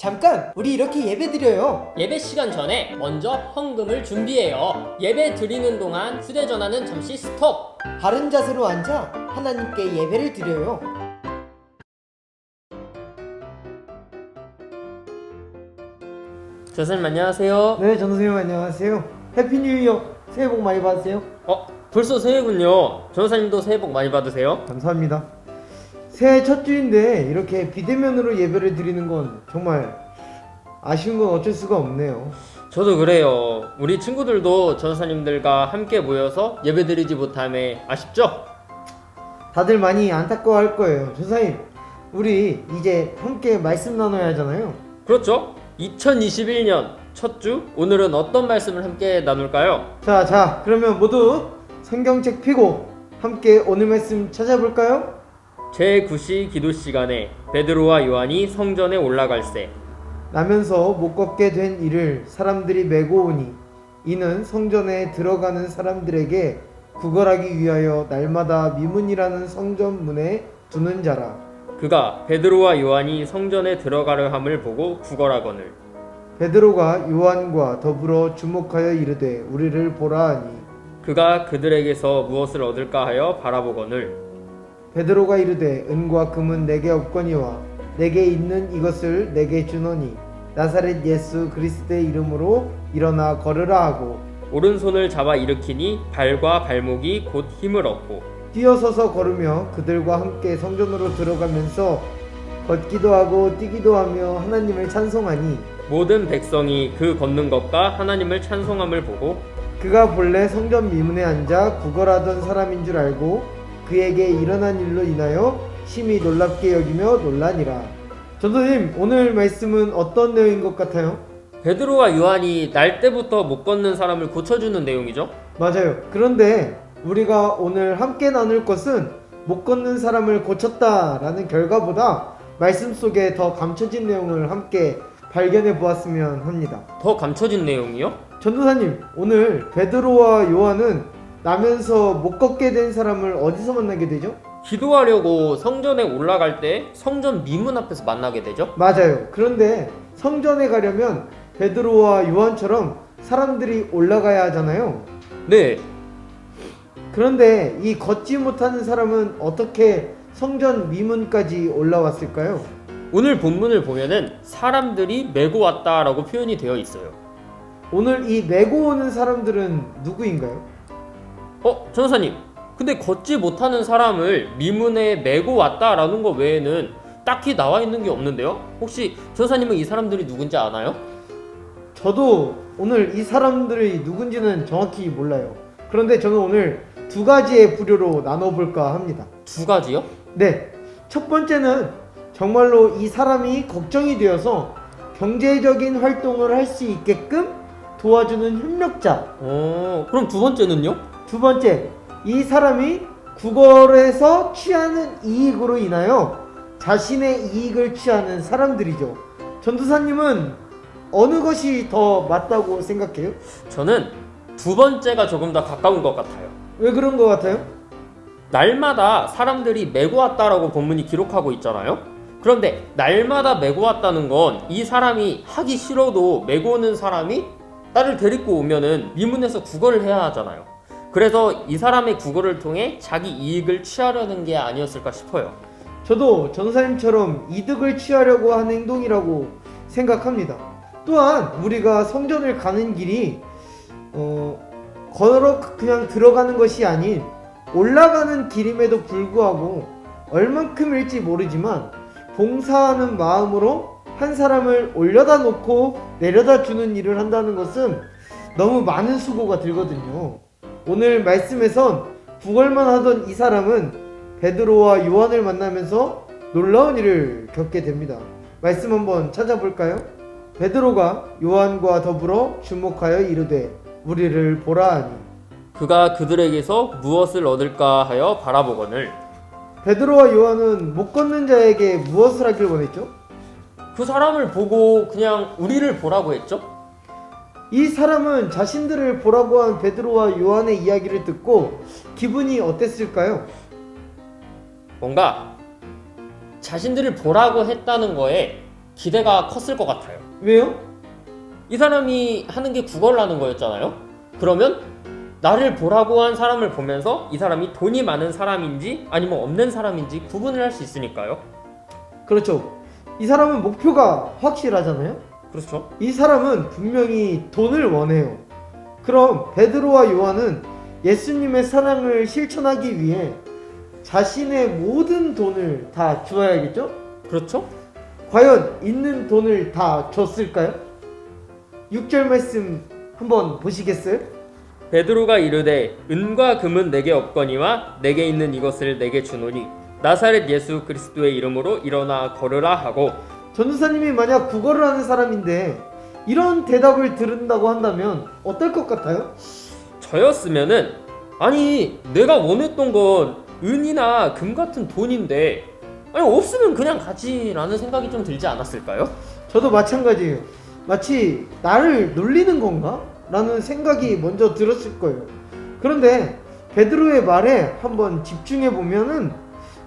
잠깐! 우리 이렇게 예배 드려요. 예배 시간 전에 먼저 헌금을 준비해요. 예배 드리는 동안 휴대전화는 잠시 스톱. 바른 자세로 앉아 하나님께 예배를 드려요. 교수님 안녕하세요. 네, 전선생님 안녕하세요. 해피 뉴 이어. 새해 복 많이 받으세요. 벌써 새해군요. 전사님도 새해 복 많이 받으세요. 감사합니다. 새해 첫 주인데 이렇게 비대면으로 예배를 드리는 건 정말 아쉬운 건 어쩔 수가 없네요. 저도 그래요. 우리 친구들도 전사님들과 함께 모여서 예배 드리지 못함에 아쉽죠? 다들 많이 안타까워할 거예요. 전사님, 우리 이제 함께 말씀 나눠야 하잖아요. 그렇죠? 2021년 첫 주, 오늘은 어떤 말씀을 함께 나눌까요? 자, 그러면 모두 성경책 펴고 함께 오늘 말씀 찾아볼까요? 제9시 기도 시간에 베드로와 요한이 성전에 올라갈새. 나면서 못 걷게 된 이를 사람들이 메고 오니 이는 성전에 들어가는 사람들에게 구걸하기 위하여 날마다 미문이라는 성전 문에 두는 자라. 그가 베드로와 요한이 성전에 들어가려 함을 보고 구걸하거늘. 베드로가 요한과 더불어 주목하여 이르되 우리를 보라 하니 그가 그들에게서 무엇을 얻을까 하여 바라보거늘. 베드로가 이르되 은과 금은 내게 없거니와 내게 있는 이것을 내게 주노니 나사렛 예수 그리스도의 이름으로 일어나 걸으라 하고 오른손을 잡아 일으키니 발과 발목이 곧 힘을 얻고 뛰어서서 걸으며 그들과 함께 성전으로 들어가면서 걷기도 하고 뛰기도 하며 하나님을 찬송하니 모든 백성이 그 걷는 것과 하나님을 찬송함을 보고 그가 본래 성전 미문에 앉아 구걸하던 사람인 줄 알고 그에게 일어난 일로 인하여 심히 놀랍게 여기며 놀라니라. 전도님, 오늘 말씀은 어떤 내용인 것 같아요? 베드로와 요한이 날 때부터 못 걷는 사람을 고쳐주는 내용이죠. 맞아요. 그런데 우리가 오늘 함께 나눌 것은 못 걷는 사람을 고쳤다라는 결과보다 말씀 속에 더 감춰진 내용을 함께 발견해 보았으면 합니다. 더 감춰진 내용이요? 전도사님, 오늘 베드로와 요한은 나면서 못 걷게 된 사람을 어디서 만나게 되죠? 기도하려고 성전에 올라갈 때 성전 미문 앞에서 만나게 되죠. 맞아요. 그런데 성전에 가려면 베드로와 요한처럼 사람들이 올라가야 하잖아요. 네, 그런데 이 걷지 못하는 사람은 어떻게 성전 미문까지 올라왔을까요? 오늘 본문을 보면은 사람들이 메고 왔다라고 표현이 되어 있어요. 오늘 이 메고 오는 사람들은 누구인가요? 전사님, 근데 걷지 못하는 사람을 미문에 메고 왔다라는 거 외에는 딱히 나와 있는 게 없는데요? 혹시 전사님은 이 사람들이 누군지 아나요? 저도 오늘 이 사람들이 누군지는 정확히 몰라요. 그런데 저는 오늘 두 가지의 부류로 나눠볼까 합니다. 두 가지요? 네, 첫 번째는 정말로 이 사람이 걱정이 되어서 경제적인 활동을 할 수 있게끔 도와주는 협력자. 그럼 두 번째는요? 두 번째, 이 사람이 구걸에서 취하는 이익으로 인하여 자신의 이익을 취하는 사람들이죠. 전도사님은 어느 것이 더 맞다고 생각해요? 저는 두 번째가 조금 더 가까운 것 같아요. 왜 그런 것 같아요? 날마다 사람들이 메고 왔다라고 본문이 기록하고 있잖아요. 그런데 날마다 메고 왔다는 건 이 사람이 하기 싫어도 메고 오는 사람이 나를 데리고 오면은 미문에서 구걸을 해야 하잖아요. 그래서 이 사람의 구걸을 통해 자기 이익을 취하려는 게 아니었을까 싶어요. 저도 전사님처럼 이득을 취하려고 하는 행동이라고 생각합니다. 또한 우리가 성전을 가는 길이 걸어 그냥 들어가는 것이 아닌 올라가는 길임에도 불구하고 얼만큼일지 모르지만 봉사하는 마음으로 한 사람을 올려다 놓고 내려다 주는 일을 한다는 것은 너무 많은 수고가 들거든요. 오늘 말씀에선 구걸만 하던 이 사람은 베드로와 요한을 만나면서 놀라운 일을 겪게 됩니다. 말씀 한번 찾아볼까요? 베드로가 요한과 더불어 주목하여 이르되 우리를 보라 하니 그가 그들에게서 무엇을 얻을까 하여 바라보거늘. 베드로와 요한은 못 걷는 자에게 무엇을 하길 원했죠? 그 사람을 보고 그냥 우리를 보라고 했죠? 이 사람은 자신들을 보라고 한 베드로와 요한의 이야기를 듣고 기분이 어땠을까요? 뭔가 자신들을 보라고 했다는 거에 기대가 컸을 것 같아요. 왜요? 이 사람이 하는 게 구걸하는 거였잖아요. 그러면 나를 보라고 한 사람을 보면서 이 사람이 돈이 많은 사람인지 아니면 없는 사람인지 구분을 할 수 있으니까요. 그렇죠. 이 사람은 목표가 확실하잖아요. 그렇죠. 이 사람은 분명히 돈을 원해요. 그럼 베드로와 요한은 예수님의 사랑을 실천하기 위해 자신의 모든 돈을 다 주어야겠죠? 그렇죠? 과연 있는 돈을 다 줬을까요? 6절 말씀 한번 보시겠어요? 베드로가 이르되 은과 금은 내게 없거니와 내게 있는 이것을 내게 주노니 나사렛 예수 그리스도의 이름으로 일어나 걸으라 하고. 전도사님이 만약 구걸을 하는 사람인데 이런 대답을 들은다고 한다면 어떨 것 같아요? 저였으면은 아니 내가 원했던 건 은이나 금 같은 돈인데 아니 없으면 그냥 가지라는 생각이 좀 들지 않았을까요? 저도 마찬가지예요. 마치 나를 놀리는 건가? 라는 생각이 먼저 들었을 거예요. 그런데 베드로의 말에 한번 집중해 보면은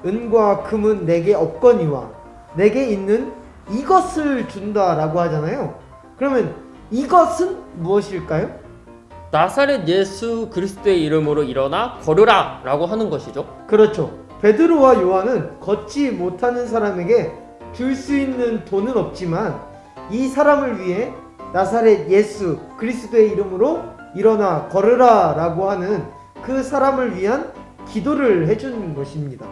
은과 금은 내게 없거니와 내게 있는 이것을 준다라고 하잖아요. 그러면 이것은 무엇일까요? 나사렛 예수 그리스도의 이름으로 일어나 걸으라 라고 하는 것이죠. 그렇죠. 베드로와 요한은 걷지 못하는 사람에게 줄 수 있는 돈은 없지만 이 사람을 위해 나사렛 예수 그리스도의 이름으로 일어나 걸으라 라고 하는 그 사람을 위한 기도를 해주는 것입니다.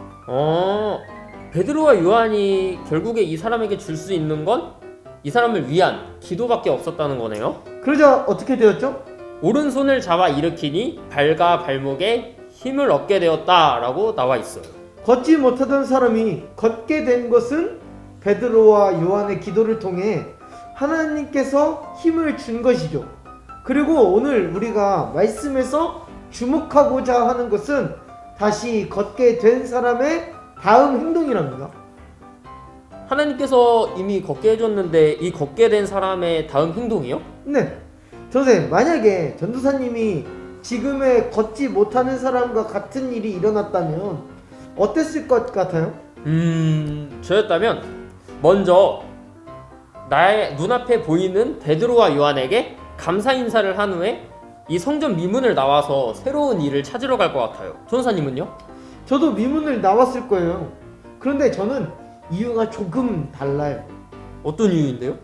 베드로와 요한이 결국에 이 사람에게 줄 수 있는 건 이 사람을 위한 기도밖에 없었다는 거네요. 그러자 어떻게 되었죠? 오른손을 잡아 일으키니 발과 발목에 힘을 얻게 되었다라고 나와 있어요. 걷지 못하던 사람이 걷게 된 것은 베드로와 요한의 기도를 통해 하나님께서 힘을 준 것이죠. 그리고 오늘 우리가 말씀에서 주목하고자 하는 것은 다시 걷게 된 사람의 다음 행동이랍니다. 하나님께서 이미 걷게 해줬는데 이 걷게 된 사람의 다음 행동이요? 네. 선생님, 만약에 전도사님이 지금의 걷지 못하는 사람과 같은 일이 일어났다면 어땠을 것 같아요? 저였다면 먼저 나의 눈앞에 보이는 베드로와 요한에게 감사 인사를 한 후에 이 성전 미문을 나와서 새로운 일을 찾으러 갈 것 같아요. 전사님은요? 저도 미문을 나왔을 거예요. 그런데 저는 이유가 조금 달라요. 어떤 이유인데요?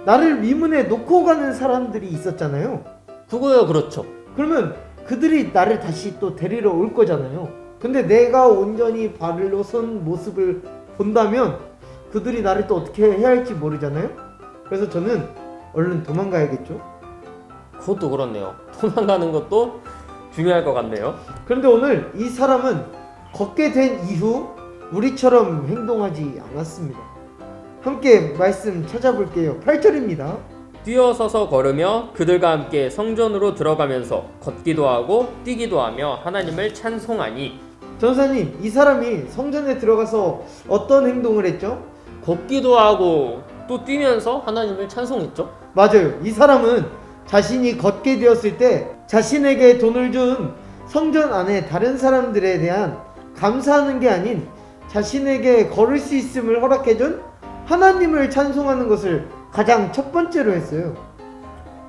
나를 미문에 놓고 가는 사람들이 있었잖아요. 그거요, 그렇죠. 그러면 그들이 나를 다시 또 데리러 올 거잖아요. 근데 내가 온전히 발로 선 모습을 본다면 그들이 나를 또 어떻게 해야 할지 모르잖아요. 그래서 저는 얼른 도망가야겠죠. 그것도 그렇네요. 도망가는 것도 중요할 것 같네요. 그런데 오늘 이 사람은 걷게 된 이후 우리처럼 행동하지 않았습니다. 함께 말씀 찾아볼게요. 8절입니다. 뛰어서서 걸으며 그들과 함께 성전으로 들어가면서 걷기도 하고 뛰기도 하며 하나님을 찬송하니. 전사님, 이 사람이 성전에 들어가서 어떤 행동을 했죠? 걷기도 하고 또 뛰면서 하나님을 찬송했죠. 맞아요. 이 사람은 자신이 걷게 되었을 때 자신에게 돈을 준 성전 안에 다른 사람들에 대한 감사하는 게 아닌 자신에게 걸을 수 있음을 허락해준 하나님을 찬송하는 것을 가장 첫 번째로 했어요.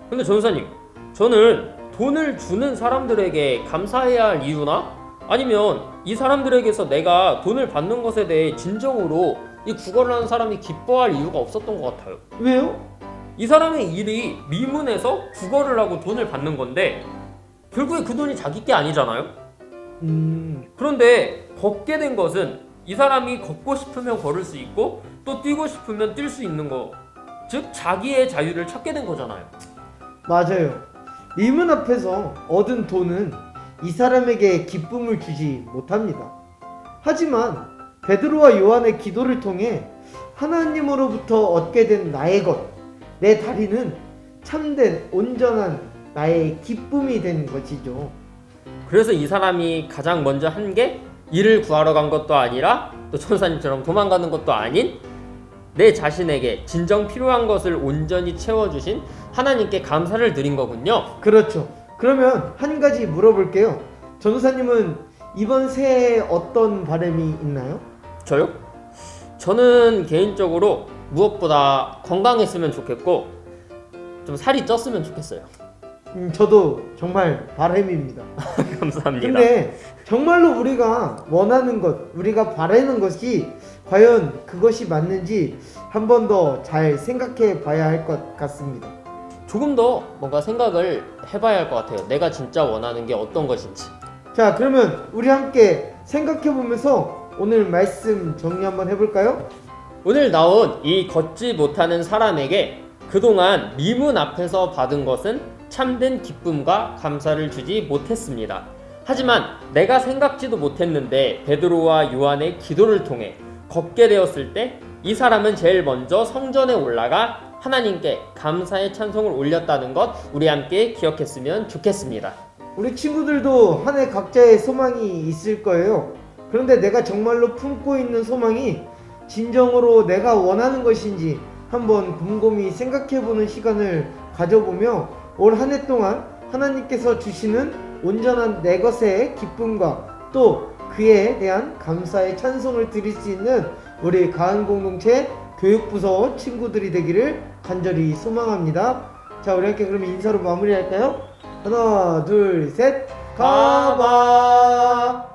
근데 전사님, 저는 돈을 주는 사람들에게 감사해야 할 이유나 아니면 이 사람들에게서 내가 돈을 받는 것에 대해 진정으로 이 구걸을 하는 사람이 기뻐할 이유가 없었던 것 같아요. 왜요? 이 사람의 일이 미문에서 구걸을 하고 돈을 받는 건데 결국에 그 돈이 자기 게 아니잖아요. 그런데 걷게 된 것은 이 사람이 걷고 싶으면 걸을 수 있고 또 뛰고 싶으면 뛸 수 있는 거, 즉 자기의 자유를 찾게 된 거잖아요. 맞아요. 미문 앞에서 얻은 돈은 이 사람에게 기쁨을 주지 못합니다. 하지만 베드로와 요한의 기도를 통해 하나님으로부터 얻게 된 나의 것, 내 다리는 참된 온전한 나의 기쁨이 된 것이죠. 그래서 이 사람이 가장 먼저 한 게 일을 구하러 간 것도 아니라 또 천사님처럼 도망가는 것도 아닌 내 자신에게 진정 필요한 것을 온전히 채워주신 하나님께 감사를 드린 거군요. 그렇죠. 그러면 한 가지 물어볼게요. 전도사님은 이번 새해에 어떤 바람이 있나요? 저요? 저는 개인적으로 무엇보다 건강했으면 좋겠고 좀 살이 쪘으면 좋겠어요. 저도 정말 바람입니다. 감사합니다. 근데 정말로 우리가 원하는 것, 우리가 바라는 것이 과연 그것이 맞는지 한 번 더 잘 생각해 봐야 할 것 같습니다. 조금 더 뭔가 생각을 해봐야 할 것 같아요. 내가 진짜 원하는 게 어떤 것인지. 자, 그러면 우리 함께 생각해 보면서 오늘 말씀 정리 한번 해볼까요? 오늘 나온 이 걷지 못하는 사람에게 그동안 미문 앞에서 받은 것은 참된 기쁨과 감사를 주지 못했습니다. 하지만 내가 생각지도 못했는데 베드로와 요한의 기도를 통해 걷게 되었을 때 이 사람은 제일 먼저 성전에 올라가 하나님께 감사의 찬송을 올렸다는 것 우리 함께 기억했으면 좋겠습니다. 우리 친구들도 한 해 각자의 소망이 있을 거예요. 그런데 내가 정말로 품고 있는 소망이 진정으로 내가 원하는 것인지 한번 곰곰이 생각해보는 시간을 가져보며 올 한 해 동안 하나님께서 주시는 온전한 내 것의 기쁨과 또 그에 대한 감사의 찬송을 드릴 수 있는 우리 가은공동체 교육부서 친구들이 되기를 간절히 소망합니다. 자, 우리 함께 그러면 인사로 마무리할까요? 하나, 둘, 셋, 가봐.